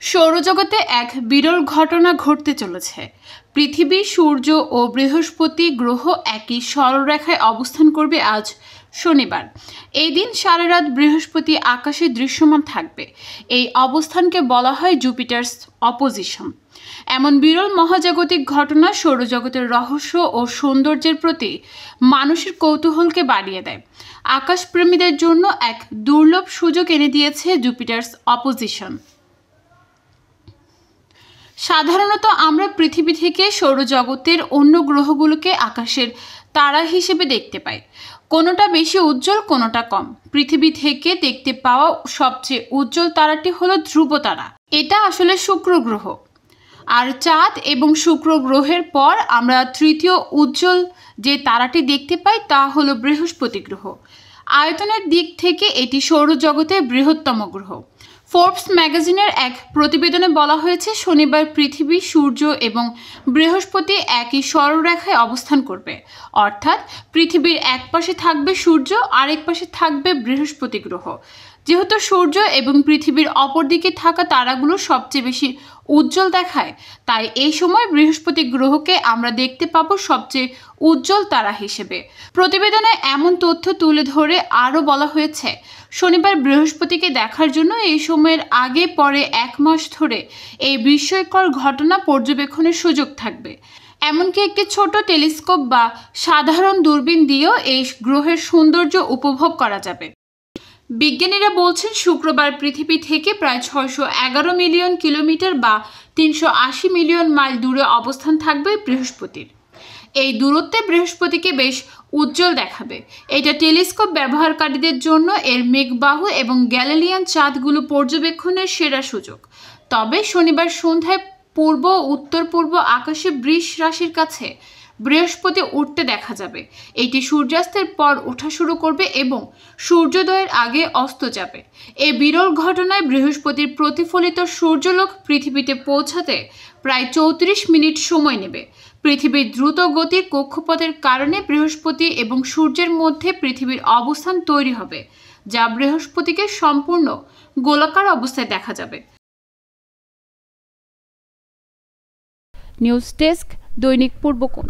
সৌরজগতে এক বিরল ঘটনা ঘটতে চলেছে। পৃথিবী, সূর্য ও বৃহস্পতি গ্রহ একই সরলরেখায় অবস্থান করবে আজ শনিবার। এই দিন সারা রাত বৃহস্পতি আকাশে দৃশ্যমান থাকবে। এই অবস্থানকে বলা হয় জুপিটার্স অপোজিশন। এমন বিরল মহাজাগতিক ঘটনা সৌরজগতের রহস্য ও সৌন্দর্যের প্রতি মানুষের কৌতূহলকে বাড়িয়ে দেয়। আকাশপ্রেমীদের জন্য এক দুর্লভ সুযোগ এনে দিয়েছে জুপিটার্স অপোজিশন। সাধারণত আমরা পৃথিবী থেকে সৌরজগতের অন্য গ্রহগুলোকে আকাশের তারা হিসেবে দেখতে পাই। কোনোটা বেশি উজ্জ্বল, কোনোটা কম। পৃথিবী থেকে দেখতে পাওয়া সবচেয়ে উজ্জ্বল তারাটি হলো ধ্রুব তারা। এটা আসলে শুক্র গ্রহ। আর চাঁদ এবং শুক্র গ্রহের পর আমরা তৃতীয় উজ্জ্বল যে তারাটি দেখতে পাই তা হলো বৃহস্পতি গ্রহ। আয়তনের দিক থেকে এটি সৌরজগতের বৃহত্তম গ্রহ। ফোর্বস ম্যাগাজিনের এক প্রতিবেদনে বলা হয়েছে, শনিবার পৃথিবী, সূর্য এবং বৃহস্পতি একই সরলরেখায় অবস্থান করবে। অর্থাৎ পৃথিবীর এক পাশে থাকবে সূর্য, আরেক পাশে থাকবে বৃহস্পতি গ্রহ। যেহেতু সূর্য এবং পৃথিবীর অপর দিকে থাকা তারাগুলো সবচেয়ে বেশি উজ্জ্বল দেখায়, তাই এই সময় বৃহস্পতি গ্রহকে আমরা দেখতে পাবো সবচেয়ে উজ্জ্বল তারা হিসেবে। প্রতিবেদনে এমন তথ্য তুলে ধরে আরও বলা হয়েছে, শনিবার বৃহস্পতিকে দেখার জন্য এই সময়ের আগে পরে 1 মাস ধরে এই বিস্ময়কর ঘটনা পর্যবেক্ষণের সুযোগ থাকবে। এমনকি একটি ছোট টেলিস্কোপ বা সাধারণ দূরবীন দিয়েও এই গ্রহের সৌন্দর্য উপভোগ করা যাবে। বিজ্ঞানীরা বলছেন, শুক্রবার পৃথিবী থেকে প্রায় 611 মিলিয়ন কিলোমিটার বা 380 মিলিয়ন মাইল দূরে অবস্থান থাকবে বৃহস্পতির। এই দূরত্বে বৃহস্পতিকে বেশ উজ্জ্বল দেখাবে। এটা টেলিস্কোপ ব্যবহারকারীদের জন্য এর মেঘবাহু এবং গ্যালিলিয়ান চাঁদগুলো পর্যবেক্ষণের সেরা সুযোগ। তবে শনিবার সন্ধ্যায় পূর্ব ও উত্তর পূর্ব আকাশে বৃষ রাশির কাছে বৃহস্পতি উঠতে দেখা যাবে। এটি সূর্যাস্তের পর ওঠা শুরু করবে এবং সূর্যোদয়ের আগে অস্ত যাবে। এই বিরল ঘটনায় বৃহস্পতির প্রতিফলিত সূর্যালোক পৃথিবীতে পৌঁছাতে প্রায় 34 মিনিট সময় নেবে। পৃথিবীর দ্রুত গতির কক্ষপথের কারণে বৃহস্পতি এবং সূর্যের মধ্যে পৃথিবীর অবস্থান তৈরি হবে, যা বৃহস্পতিকে সম্পূর্ণ গোলাকার অবস্থায় দেখা যাবে। নিউজ ডেস্ক, দৈনিক পূর্বকোণ।